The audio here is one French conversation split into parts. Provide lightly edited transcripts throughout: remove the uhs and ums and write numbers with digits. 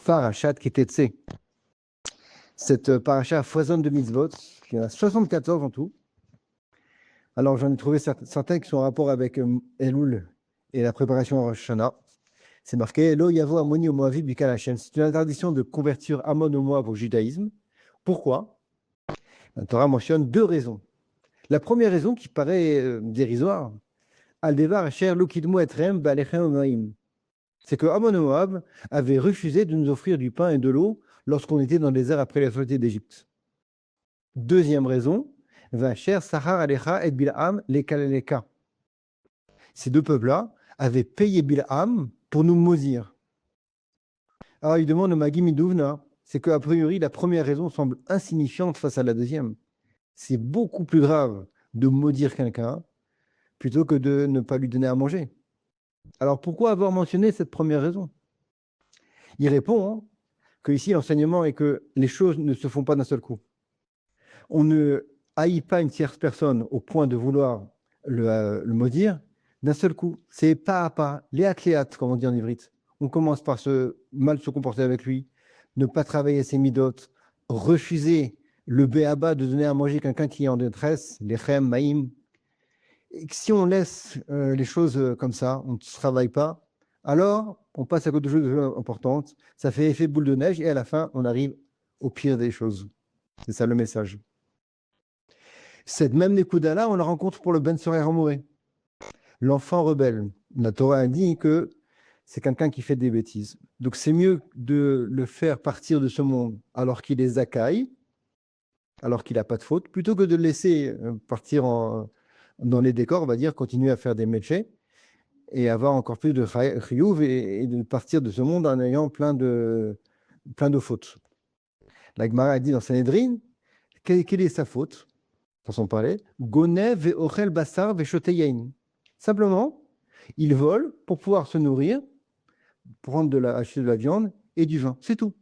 Parashat Kitetse. Cette paracha foisonne de mitzvot. Il y en a 74 en tout. Alors j'en ai trouvé certains qui sont en rapport avec Elul et la préparation à Rosh Hashanah. C'est marqué Lo yavo Amoni au Moavi bikal Hashem. C'est une interdiction de convertir Ammon au Moab au judaïsme. Pourquoi? La Torah mentionne deux raisons. La première raison qui paraît dérisoire, Al-Devar Asher Lukidmu Etrem Ba'alechem Maim. C'est que Ammon et Moab avaient refusé de nous offrir du pain et de l'eau lorsqu'on était dans le désert après la sortie d'Égypte. Deuxième raison, Vacher Sahar Alecha et Bil'am Lekaleleka. Ces deux peuples-là avaient payé Bil'am pour nous maudire. Alors il demande au Magi Midouvna, c'est qu'a priori la première raison semble insignifiante face à la deuxième. C'est beaucoup plus grave de maudire quelqu'un plutôt que de ne pas lui donner à manger. Alors pourquoi avoir mentionné cette première raison? Il répond que ici l'enseignement est que les choses ne se font pas d'un seul coup. On ne haït pas une tierce personne au point de vouloir le maudire d'un seul coup. C'est pas à pas, léat, comme on dit en ivrite. On commence par mal se comporter avec lui, ne pas travailler ses midotes, refuser le béaba de donner à manger quelqu'un qui est en détresse, lechem, maïm. Et si on laisse les choses comme ça, on ne travaille pas, alors on passe à côté de choses importantes, ça fait effet boule de neige et à la fin, on arrive au pire des choses. C'est ça le message. Cette même Nekuda-là, on la rencontre pour le Ben Sorer Amoré, l'enfant rebelle. La Torah a dit que c'est quelqu'un qui fait des bêtises. Donc c'est mieux de le faire partir de ce monde alors qu'il est Zakai, alors qu'il n'a pas de faute, plutôt que de le laisser partir dans les décors, on va dire, continuer à faire des méchés et avoir encore plus de chiyuv et de partir de ce monde en ayant plein de fautes. La Gemara a dit dans Sanhedrin, quelle est sa faute? Façon de parler, Gonev ve ochel basar ve shoteyein. Simplement, il vole pour pouvoir se nourrir, acheter de la viande et du vin. C'est tout.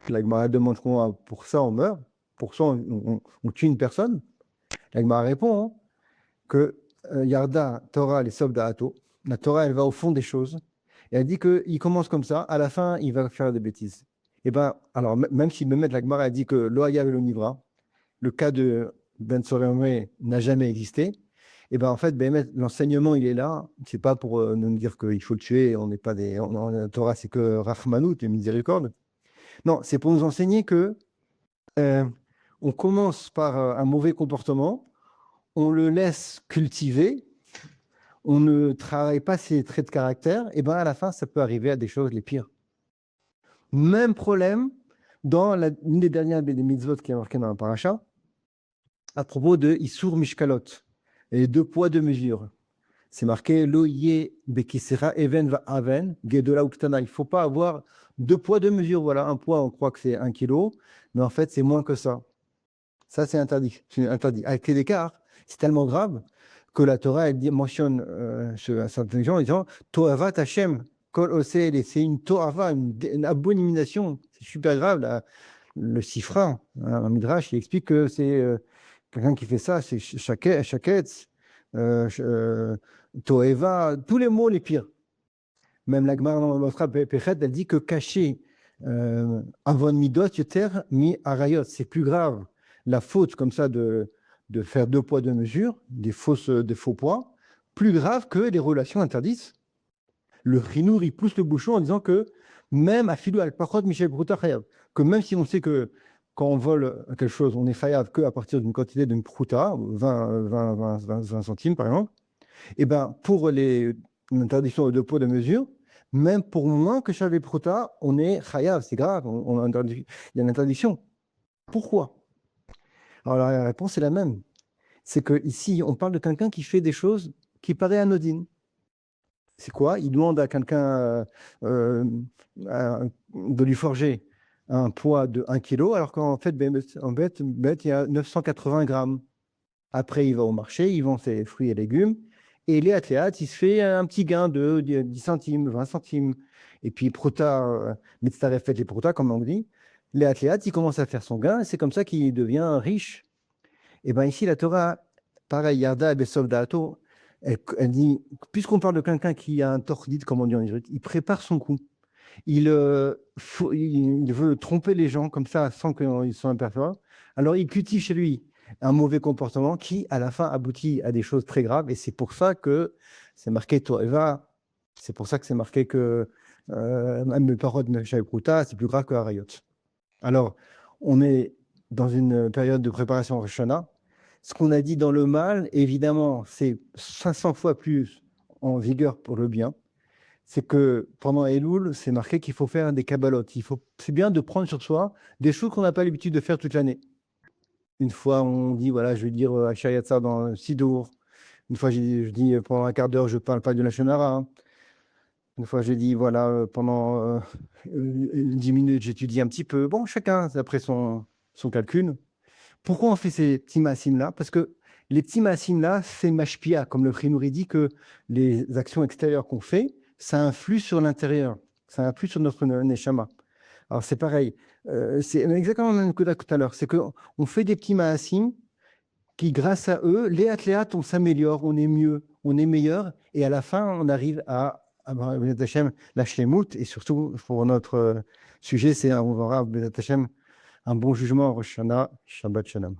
La Gemara demande comment pour ça on meurt, pour ça on tue une personne. La Gemara répond que Yarda, Torah, les Sob d'Ato, la Torah, elle va au fond des choses. Et elle dit qu'il commence comme ça, à la fin, il va faire des bêtises. Et bien, alors, même si Mehmet, la Gemara, a dit que Loaya ve l'Onivra, le cas de Ben Soremé n'a jamais existé, et ben en fait, l'enseignement, il est là. C'est pas pour nous dire qu'il faut le tuer, on n'est pas des. La Torah, c'est que Rachmanout, et miséricorde. Non, c'est pour nous enseigner que on commence par un mauvais comportement, on le laisse cultiver, on ne travaille pas ses traits de caractère, et ben à la fin, ça peut arriver à des choses les pires. Même problème dans une des dernières des mitzvot qui est marquée dans la paracha, à propos de Issour Mishkalot, et deux poids, deux mesures. C'est marqué Loye Bekisera Even va Aven, Gedola Uktana. Il ne faut pas avoir deux poids, deux mesures. Voilà, un poids, on croit que c'est 1 kilo, mais en fait, c'est moins que ça. Ça, c'est interdit. C'est interdit. Avec les écarts, c'est tellement grave que la Torah elle mentionne certains gens en disant Toavat Hashem, Kol Osel, c'est une Toava, une abomination. C'est super grave. Le Sifra, un Midrash, il explique que c'est quelqu'un qui fait ça, c'est Shaketz, Toeva, tous les mots les pires. Même la Gemara dans Mosra Pechet, elle dit que cacher Avon Midot Yoter mi Arayot, c'est plus grave. La faute comme ça de faire deux poids, deux mesures, des faux poids, plus grave que les relations interdites. Le Chinour, il pousse le bouchon en disant que même à Filou al-Pachot Michel Brouta Chayav, que même si on sait que quand on vole quelque chose, on est chayav qu'à partir d'une quantité d'une prouta, 20 centimes par exemple, et bien pour l'interdiction de deux poids, de mesure, même pour moins que chaque prouta, on est chayav, c'est grave, il y a une interdiction. Pourquoi? Alors la réponse est la même. C'est qu'ici, on parle de quelqu'un qui fait des choses qui paraissent anodines. C'est quoi? Il demande à quelqu'un de lui forger un poids de 1 kg, alors qu'en fait, il y a 980 grammes. Après, il va au marché, il vend ses fruits et légumes, et les athlètes, il se fait un petit gain de 10 centimes, 20 centimes. Et puis, Prota, Mitzarefet les Prota, comme on dit, les athlètes, il commence à faire son gain, et c'est comme ça qu'il devient riche. Et bien ici, la Torah, pareil, Yarda et Besov Da'ato, elle dit, puisqu'on parle de quelqu'un qui a un tordid, comme on dit en Israël, il prépare son coup. il veut tromper les gens comme ça sans qu'ils s'en aperçoivent. Alors, il cultive chez lui un mauvais comportement qui, à la fin, aboutit à des choses très graves. Et c'est pour ça que c'est marqué Toeva. C'est pour ça que c'est marqué que même le parole de Shavuot, c'est plus grave que Harayot. Alors, on est dans une période de préparation Rosh Hashanah. Ce qu'on a dit dans le mal, évidemment, c'est 500 fois plus en vigueur pour le bien. C'est que pendant Elul, c'est marqué qu'il faut faire des kabbalotes. C'est bien de prendre sur soi des choses qu'on n'a pas l'habitude de faire toute l'année. Une fois, on dit, voilà, je vais dire Asher Yatzar dans Sidour. Une fois, je dis pendant un quart d'heure, je ne parle pas de la Shonara. Une fois, j'ai dit, voilà, pendant 10 minutes, j'étudie un petit peu. Bon, chacun, d'après son calcul. Pourquoi on fait ces petits massim-là? Parce que les petits massim-là, c'est mashpia, comme le Frinouri dit que les actions extérieures qu'on fait, ça influe sur l'intérieur, ça influe sur notre neshama. Alors, c'est pareil, c'est exactement le même que tout à l'heure, c'est qu'on fait des petits massim qui, grâce à eux, léat, on s'améliore, on est mieux, on est meilleur, et à la fin, on arrive à avoir la shlemut, et surtout, pour notre sujet, c'est on verra un bon jugement, Rosh Hashanah, Shabbat Shalom.